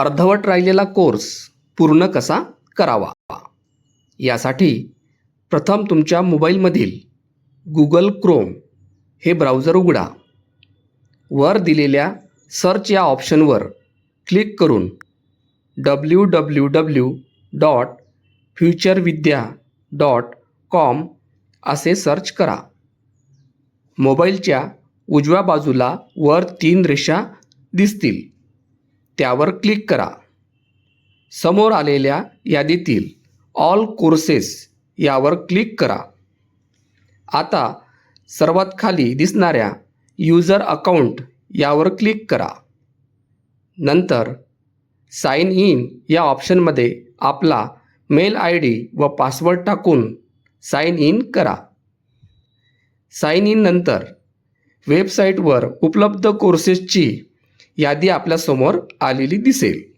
अर्धवट राहिलेला कोर्स पूर्ण कसा करावा? यासाठी प्रथम तुमच्या मोबाईलमधील गुगल क्रोम हे ब्राउझर उघडा. वर दिलेल्या सर्च या ऑप्शनवर क्लिक करून www.futurevidya.com असे सर्च करा. मोबाईलच्या उजव्या बाजूला वर 3 रेषा दिसतील, त्यावर क्लिक करा. समोर आलेल्या यादीतील ऑल कोर्सेस यावर क्लिक करा. आता सर्वात खाली दिसणाऱ्या यूजर अकाउंट यावर क्लिक करा. नंतर साइन इन या ऑप्शनमध्ये आपला मेल ID व पासवर्ड टाकून साइन इन करा. साइन इन नंतर वेबसाईटवर उपलब्ध कोर्सेसची यादी आपल्यासमोर आलेली दिसेल.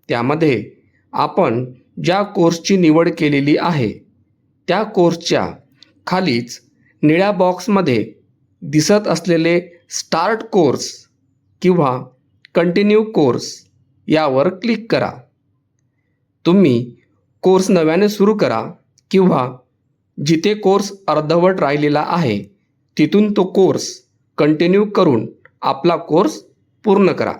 त्यामध्ये आपण ज्या कोर्सची निवड केलेली आहे त्या कोर्सच्या खालीच निळ्या बॉक्समध्ये दिसत असलेले स्टार्ट कोर्स किंवा कंटिन्यू कोर्स यावर क्लिक करा. तुम्ही कोर्स नव्याने सुरू करा किंवा जिथे कोर्स अर्धवट राहिलेला आहे तिथून तो कोर्स कंटिन्यू करून आपला कोर्स पूर्ण करा.